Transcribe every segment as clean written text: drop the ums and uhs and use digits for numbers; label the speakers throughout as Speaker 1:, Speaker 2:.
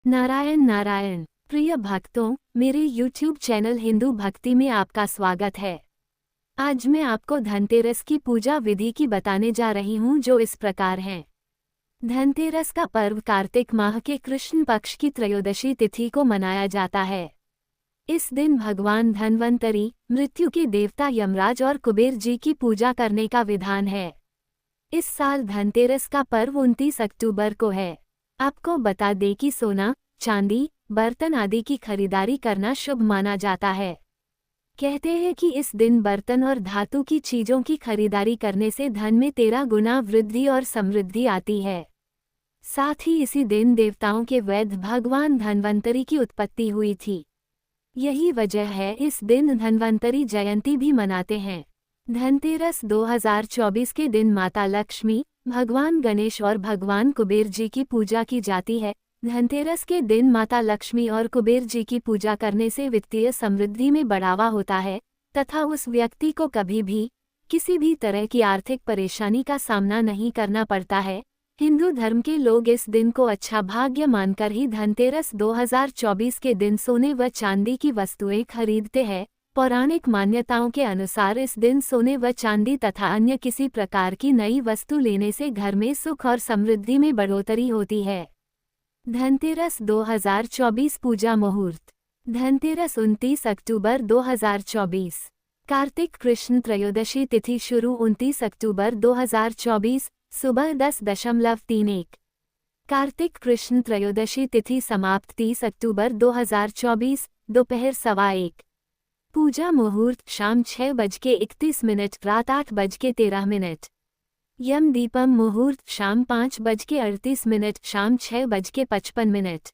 Speaker 1: नारायण नारायण। प्रिय भक्तों, मेरे YouTube चैनल हिंदू भक्ति में आपका स्वागत है। आज मैं आपको धनतेरस की पूजा विधि की बताने जा रही हूँ, जो इस प्रकार है। धनतेरस का पर्व कार्तिक माह के कृष्ण पक्ष की त्रयोदशी तिथि को मनाया जाता है। इस दिन भगवान धन्वंतरी, मृत्यु के देवता यमराज और कुबेर जी की पूजा करने का विधान है। इस साल धनतेरस का पर्व 29 अक्टूबर को है। आपको बता दें कि सोना, चांदी, बर्तन आदि की खरीदारी करना शुभ माना जाता है। कहते हैं कि इस दिन बर्तन और धातु की चीजों की खरीदारी करने से धन में 13 गुना वृद्धि और समृद्धि आती है। साथ ही इसी दिन देवताओं के वैद्य भगवान धन्वंतरी की उत्पत्ति हुई थी। यही वजह है इस दिन धन्वंतरी जयंती भी मनाते हैं। धनतेरस 2024 के दिन माता लक्ष्मी, भगवान गणेश और भगवान कुबेर जी की पूजा की जाती है। धनतेरस के दिन माता लक्ष्मी और कुबेर जी की पूजा करने से वित्तीय समृद्धि में बढ़ावा होता है तथा उस व्यक्ति को कभी भी किसी भी तरह की आर्थिक परेशानी का सामना नहीं करना पड़ता है। हिंदू धर्म के लोग इस दिन को अच्छा भाग्य मानकर ही धनतेरस 2024 के दिन सोने व चांदी की वस्तुएं खरीदते हैं। पौराणिक मान्यताओं के अनुसार इस दिन सोने व चांदी तथा अन्य किसी प्रकार की नई वस्तु लेने से घर में सुख और समृद्धि में बढ़ोतरी होती है। धनतेरस 2024 पूजा मुहूर्त। धनतेरस 29 अक्टूबर 2024। कार्तिक कृष्ण त्रयोदशी तिथि शुरू 29 अक्टूबर 2024 सुबह 10:31। कार्तिक कृष्ण त्रयोदशी तिथि समाप्त 30 अक्टूबर 2024 दोपहर 1:15। पूजा मुहूर्त शाम 6:31 रात 8:13। यम दीपम मुहूर्त शाम 5:38 शाम 6:55।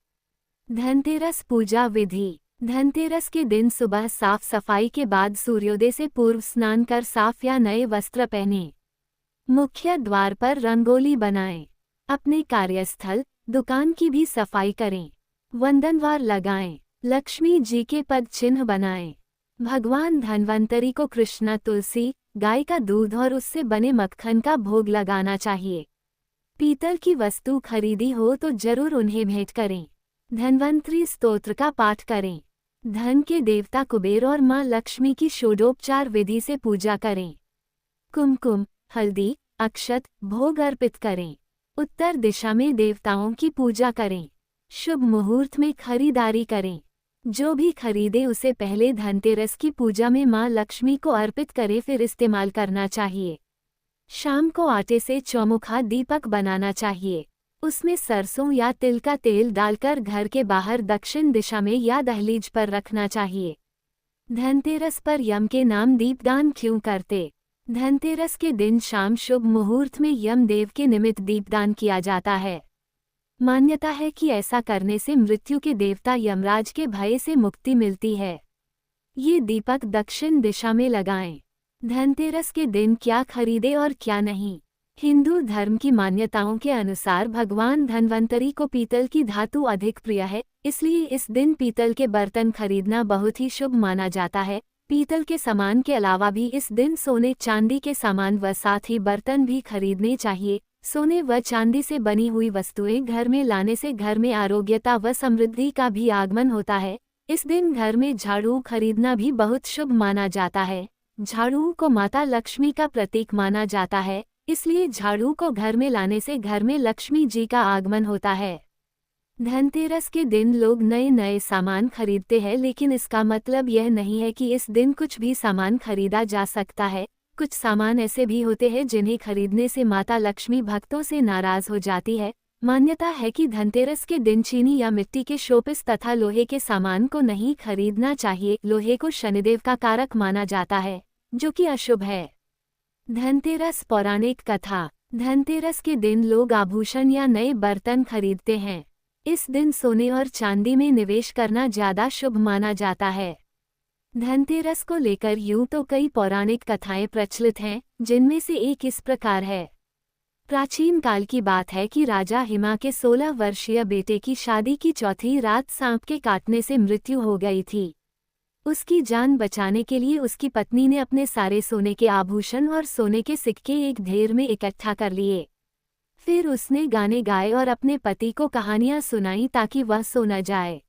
Speaker 1: धनतेरस पूजा विधि। धनतेरस के दिन सुबह साफ सफाई के बाद सूर्योदय से पूर्व स्नान कर साफ या नए वस्त्र पहनें। मुख्य द्वार पर रंगोली बनाएं। अपने कार्यस्थल, दुकान की भी सफाई करें। वंदनवार लगाएं। लक्ष्मी जी के पद चिन्ह बनाएं। भगवान धन्वंतरी को कृष्णा तुलसी, गाय का दूध और उससे बने मक्खन का भोग लगाना चाहिए। पीतल की वस्तु खरीदी हो तो जरूर उन्हें भेंट करें। धन्वंतरी स्तोत्र का पाठ करें। धन के देवता कुबेर और मां लक्ष्मी की षोडोपचार विधि से पूजा करें। कुमकुम, हल्दी, अक्षत, भोग अर्पित करें। उत्तर दिशा में देवताओं की पूजा करें। शुभ मुहूर्त में खरीदारी करें। जो भी खरीदे उसे पहले धनतेरस की पूजा में मां लक्ष्मी को अर्पित करे, फिर इस्तेमाल करना चाहिए। शाम को आटे से चौमुखा दीपक बनाना चाहिए। उसमें सरसों या तिल का तेल डालकर घर के बाहर दक्षिण दिशा में या दहलीज पर रखना चाहिए। धनतेरस पर यम के नाम दीपदान क्यों करते? धनतेरस के दिन शाम शुभ मुहूर्त में यम देव के निमित्त दीपदान किया जाता है। मान्यता है कि ऐसा करने से मृत्यु के देवता यमराज के भय से मुक्ति मिलती है। ये दीपक दक्षिण दिशा में लगाएं। धनतेरस के दिन क्या खरीदे और क्या नहीं। हिंदू धर्म की मान्यताओं के अनुसार भगवान धन्वंतरी को पीतल की धातु अधिक प्रिय है, इसलिए इस दिन पीतल के बर्तन खरीदना बहुत ही शुभ माना जाता है। पीतल के सामान के अलावा भी इस दिन सोने चांदी के सामान व साथ ही बर्तन भी खरीदने चाहिए। सोने व चांदी से बनी हुई वस्तुएं घर में लाने से घर में आरोग्यता व समृद्धि का भी आगमन होता है। इस दिन घर में झाड़ू खरीदना भी बहुत शुभ माना जाता है। झाड़ू को माता लक्ष्मी का प्रतीक माना जाता है, इसलिए झाड़ू को घर में लाने से घर में लक्ष्मी जी का आगमन होता है। धनतेरस के दिन लोग नए नए सामान खरीदते हैं, लेकिन इसका मतलब यह नहीं है कि इस दिन कुछ भी सामान खरीदा जा सकता है। कुछ सामान ऐसे भी होते हैं जिन्हें खरीदने से माता लक्ष्मी भक्तों से नाराज हो जाती है। मान्यता है कि धनतेरस के दिन चीनी या मिट्टी के शोपीस तथा लोहे के सामान को नहीं खरीदना चाहिए। लोहे को शनिदेव का कारक माना जाता है, जो कि अशुभ है। धनतेरस पौराणिक कथा। धनतेरस के दिन लोग आभूषण या नए बर्तन खरीदते हैं। इस दिन सोने और चांदी में निवेश करना ज्यादा शुभ माना जाता है। धनतेरस को लेकर यूं तो कई पौराणिक कथाएं प्रचलित हैं, जिनमें से एक इस प्रकार है। प्राचीन काल की बात है कि राजा हिमा के 16 वर्षीय बेटे की शादी की चौथी रात सांप के काटने से मृत्यु हो गई थी। उसकी जान बचाने के लिए उसकी पत्नी ने अपने सारे सोने के आभूषण और सोने के सिक्के एक ढेर में इकट्ठा कर लिए। फिर उसने गाने गाए और अपने पति को कहानियां सुनाई ताकि वह सो न जाए।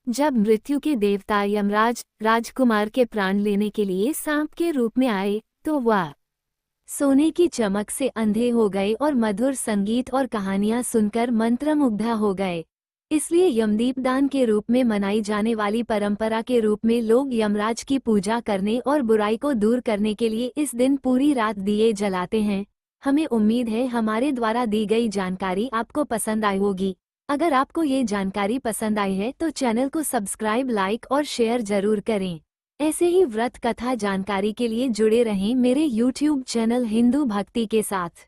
Speaker 1: जब मृत्यु के देवता यमराज राजकुमार के प्राण लेने के लिए सांप के रूप में आए, तो वह सोने की चमक से अंधे हो गए और मधुर संगीत और कहानियां सुनकर मंत्रमुग्ध हो गए। इसलिए यमदीप दान के रूप में मनाई जाने वाली परंपरा के रूप में लोग यमराज की पूजा करने और बुराई को दूर करने के लिए इस दिन पूरी रात दिए जलाते हैं। हमें उम्मीद है हमारे द्वारा दी गई जानकारी आपको पसंद आई होगी। अगर आपको ये जानकारी पसंद आई है तो चैनल को सब्सक्राइब, लाइक और शेयर जरूर करें। ऐसे ही व्रत कथा जानकारी के लिए जुड़े रहें मेरे YouTube चैनल हिंदू भक्ति के साथ।